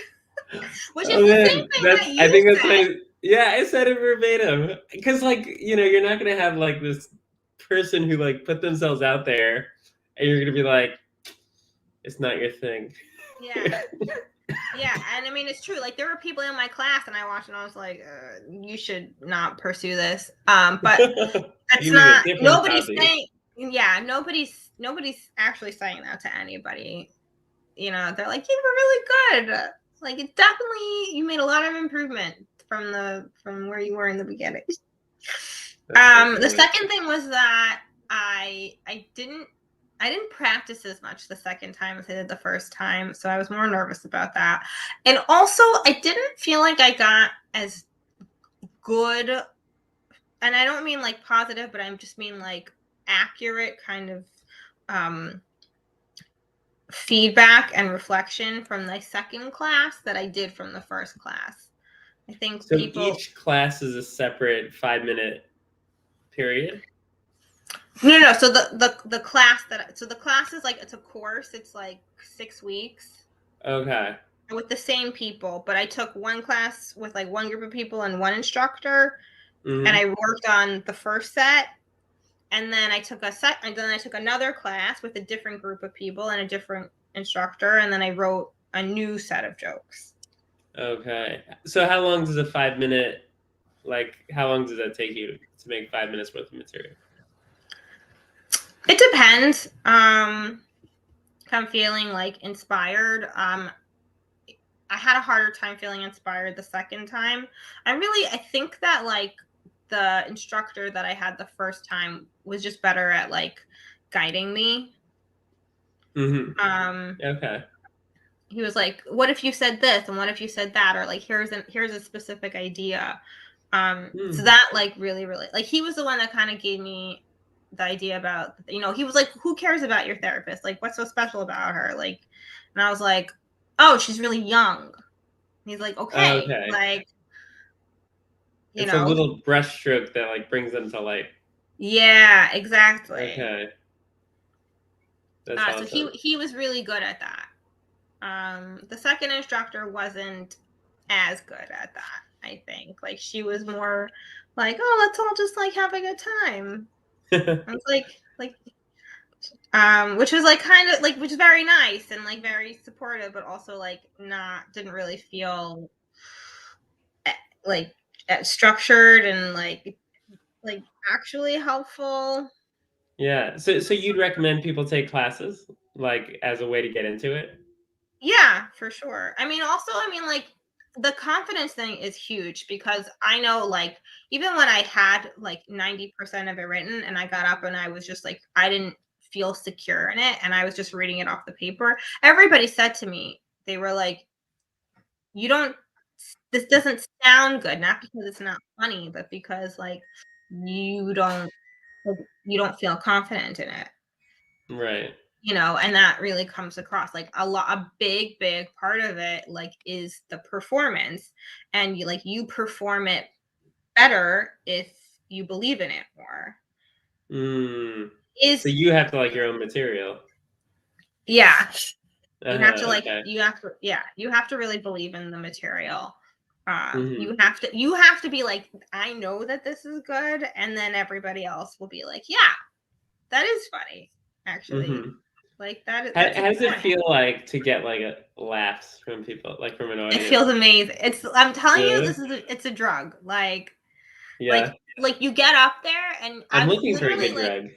Which is Oh the same man, thing that's that I you think that's said. my yeah, I said it verbatim. Because like, you're not gonna have like this person who like put themselves out there and you're gonna be like, it's not your thing. Yeah. Yeah, and I mean it's true. Like there were people in my class, and I watched, and I was like, "You should not pursue this." But that's You need a not. different Nobody's hobby. saying. Yeah, nobody's actually saying that to anybody. They're like, "You were really good." Like it definitely, you made a lot of improvement from where you were in the beginning. That's so The funny. second thing was that I didn't practice as much the second time as I did the first time, so I was more nervous about that. And also, I didn't feel like I got as good, and I don't mean like positive, but I just mean like accurate kind of um, feedback and reflection from the second class that I did from the first class. I think So people each class is a separate 5-minute period? no. So the class the class is like, it's a course. It's like 6 weeks Okay. with the same people. But I took one class with like one group of people and one instructor, and I Mhm. worked on the first set. And then I took another class with a different group of people and a different instructor, and then I wrote a new set of jokes. Okay. So how long does a 5-minute how long does that take you to make 5 minutes worth of material? It depends. If I'm feeling like inspired. I had a harder time feeling inspired the second time. I think that like the instructor that I had the first time was just better at like guiding me. Mhm. Um Okay. he was like, "What if you said this and what if you said that, or like here's a specific idea." So Hmm. that like really like he was the one that kind of gave me the idea about, he was like, "Who cares about your therapist? Like what's so special about her?" Like, and I was like, "Oh, she's really young." And he's like, "Okay." Okay. Like, you It's a know, little brushstroke that like brings them to life. yeah, exactly. Okay. That's So he awesome. he was really good at that. The second instructor wasn't as good at that. I think like she was more like, "Oh, let's all just like have a good time." I was like, which was like kind of like, which is very nice and like very supportive, but also like not didn't really feel eh, like structured and like actually helpful. Yeah. So you'd recommend people take classes like as a way to get into it? Yeah, for sure. I mean, like, the confidence thing is huge because I know, like, even when I had like 90% of it written and I got up and I was just like, I didn't feel secure in it and I was just reading it off the paper, everybody said to me, they were like, "You don't, this doesn't sound good," not because it's not funny, but because like you don't, like, you don't feel confident in it. Right. And that really comes across like a big part of it like is the performance, and you perform it better if you believe in it more. Mm. So Is you have to like your own material. Yeah, Uh-huh. Okay. you have to really believe in the material. Mhm. You have to be like, I know that this is good, and then everybody else will be like, yeah, that is funny, actually. Mhm. Like How that's a does good it one. feel like to get like a laughs from people, like from an It audience? feels amazing. I'm telling you, Really? it's a drug. Yeah. Like you get up there, and I I'm was looking for a literally good like, drug.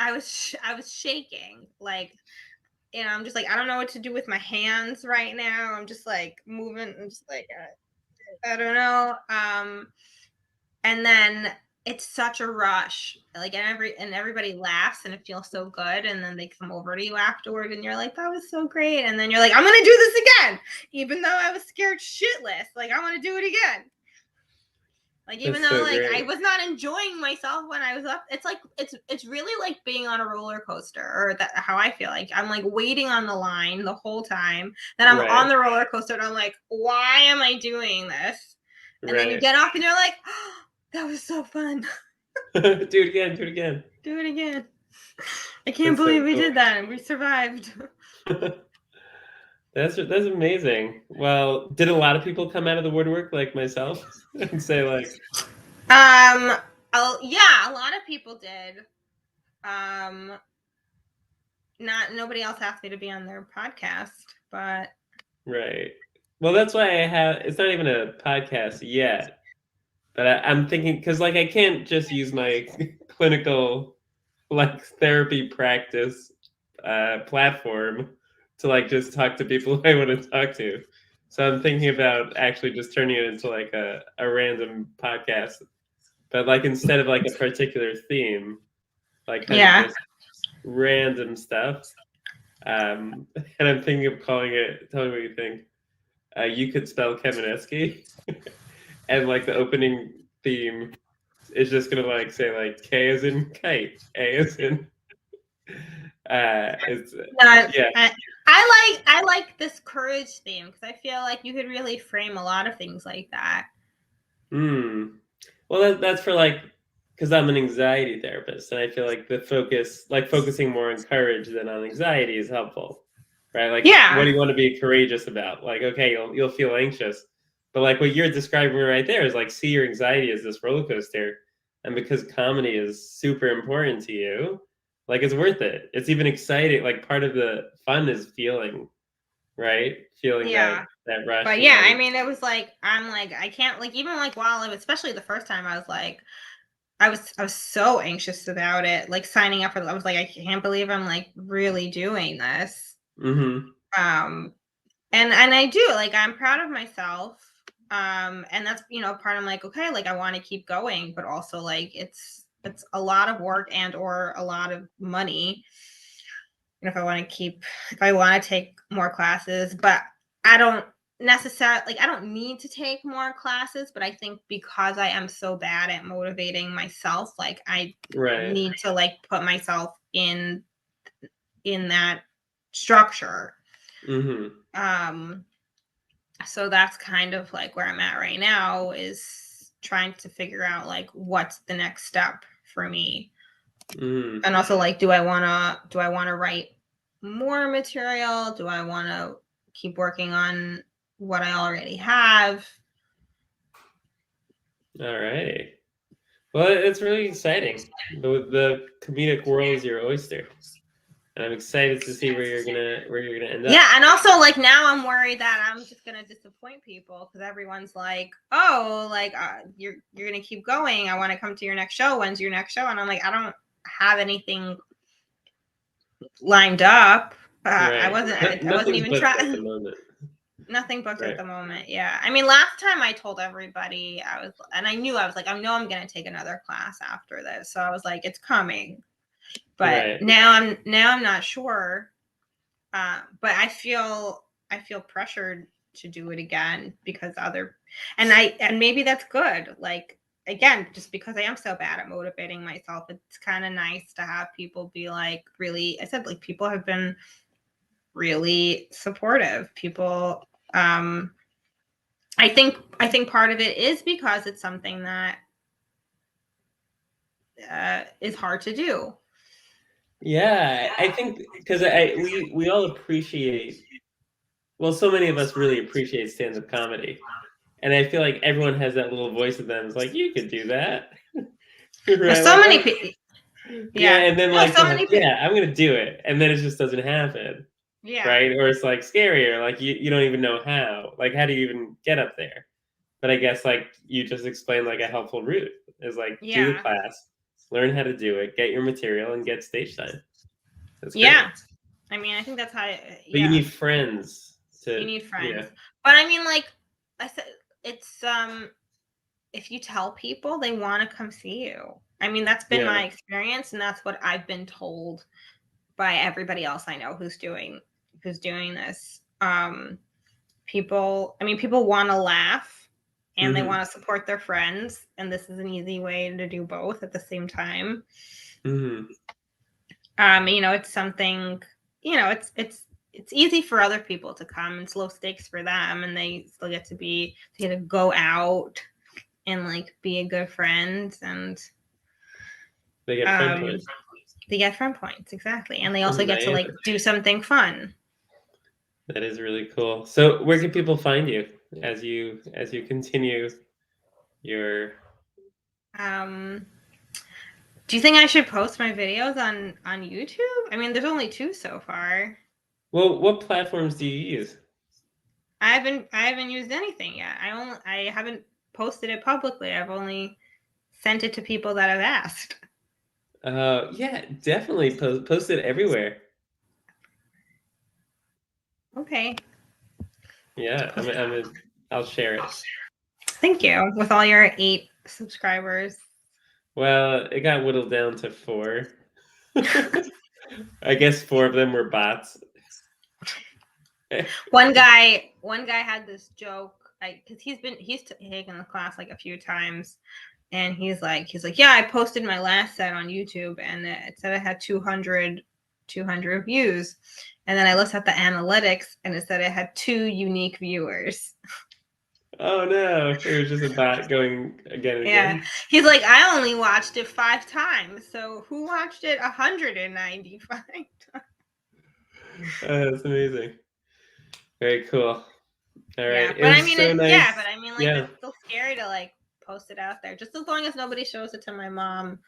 I was shaking, like, I'm just like, I don't know what to do with my hands right now. I'm just like moving. I'm just like, I don't know. And then it's such a rush. Like and everybody laughs and it feels so good. And then they come over to you afterward and you're like, that was so great. And then you're like, I'm gonna do this again. Even though I was scared shitless. Like I want to do it again. Like even That's though so like I great. was not enjoying myself when I was up, it's like it's really like being on a roller coaster, or that how I feel. Like I'm like waiting on the line the whole time. Then I'm Right. on the roller coaster and I'm like, why am I doing this? And then you Right. get off and you're like, oh, that was so fun. Do it again. Do it again. Do it again. I can't That's so believe we cool. did that and we survived. That's amazing. Well, did a lot of people come out of the woodwork like myself and say like, Yeah, a lot of people did. Um, not nobody else asked me to be on their podcast, but right? Well, that's why I have. It's not even a podcast yet, but I'm thinking because like I can't just use my clinical like therapy practice platform to like just talk to people I want to talk to. So I'm thinking about actually just turning it into like a random podcast, but like instead of like a particular theme, like kind of yeah. just random stuff. And I'm thinking of calling it. Tell me what you think. You could spell Kamenetsky, and like the opening theme is just gonna like say like K as in kite, A as in it's No, yeah. I like this courage theme because I feel like you could really frame a lot of things like that. Hmm. Well, that's for like because I'm an anxiety therapist, and I feel like the focus, like focusing more on courage than on anxiety, is helpful, right? Like, what Yeah. do you want to be courageous about? Like, okay, you'll feel anxious, but like what you're describing right there is like see your anxiety as this roller coaster, and because comedy is super important to you, like it's worth it. It's even exciting. Like part of the fun is feeling, right? Feeling Yeah. that rush But and yeah, I like mean, it was like I'm like I can't like even like while I was especially the first time I was like I was so anxious about it, like signing up for. I was like I can't believe I'm like really doing this. mm-hmm. Um, and I do like I'm proud of myself. And that's part I'm like okay like I want to keep going, but also like it's a lot of work and or a lot of money. And if I want to take more classes, but I don't necessarily like I don't need to take more classes, but I think because I am so bad at motivating myself, like I Right. need to like put myself in that structure. Mm-hmm. Um so that's kind of like where I'm at right now is trying to figure out like what's the next step for me. Mm-hmm. And also like do I want to write more material? Do I want to keep working on what I already have? All right. Well, it's really exciting. The comedic world is your oyster, and I'm excited to see where you're gonna end Yeah, up. and also like now I'm worried that I'm just gonna disappoint people because everyone's like, "Oh, like you're gonna keep going. I want to come to your next show. When's your next show?" And I'm like, I don't have anything lined up. Right. I wasn't Nothing's even booked at the trying. moment. Nothing booked at Right. the moment. Yeah. I mean, last time I told everybody and I knew I was like, I know I'm going to take another class after this. So I was like, it's coming. But Right. now I'm not sure. But I feel pressured to do it again because and maybe that's good. Like, again, just because I am so bad at motivating myself, it's kind of nice to have people be like, really, I said, like, people have been really supportive. People, I think part of it is because it's something that is hard to do. Yeah, I think because we all appreciate. Well, so many of us really appreciate stand-up comedy, and I feel like everyone has that little voice of them. It's like you could do that, There's right? so Like, many oh, people. yeah, Yeah, and then no, like so you're like, many people. yeah, I'm gonna do it, and then it just doesn't happen. Yeah, Right? Or it's like scarier, like you don't even know how. Like how do you even get up there? But I guess like you just explained like a helpful route is like do the yeah, class, learn how to do it, get your material, and get stage time. That's great. yeah. I mean, I think that's how. But you Yeah, need friends you to need friends. yeah. But I mean, like I said. it's if you tell people, they want to come see you. I mean, that's been Yeah. my experience, and that's what I've been told by everybody else I know who's doing this. People want to laugh and they Hmm. want to support their friends, and this is an easy way to do both at the same time. Hmm. It's something, it's easy for other people to come, and it's low stakes for them, and they still get to go out and like be a good friend, and They get friend um points. they get friend points, exactly, and they also get to like Amazing. do something fun. That is really cool. So where can people find you as you continue your um do you think I should post my videos on YouTube? I mean, there's only 2 so far. well, what platforms do you use? I haven't used anything yet. I haven't posted it publicly. I've only sent it to people that have asked. Yeah, definitely post it everywhere. Okay. Yeah, I'll share it. Thank you. With all your 8 subscribers. Well, it got whittled down to 4. I guess 4 of them were bots. One guy had this joke, like, because he's taken the class like a few times, and he's like, yeah, I posted my last set on YouTube, and it said I had 200 views, and then I looked at the analytics, and it said it had 2 unique viewers. Oh no, it was just a bot going again and Yeah, again. he's like, I only watched it 5 times, so who watched it 195 times? That's amazing. Very cool. All Yeah, right, it but I was mean, so nice. like, Yeah. that's still scary to like post it out there. Just as long as nobody shows it to my mom,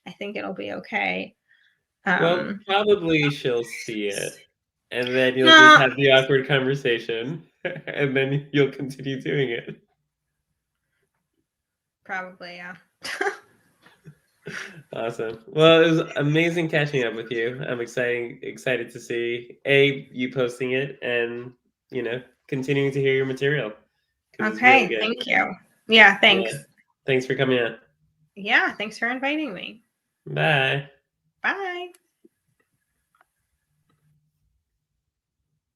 I think it'll be okay. Well, Um, probably she'll see it, and then you'll just no, have the awkward conversation, and then you'll continue doing it. probably, yeah. Awesome. Well, it was amazing catching up with you. I'm excited to see you posting it and continuing to hear your material because it's really Okay, good. thank you. Yeah, Yeah. thanks. Thanks for coming on. Yeah, thanks for inviting me. Bye.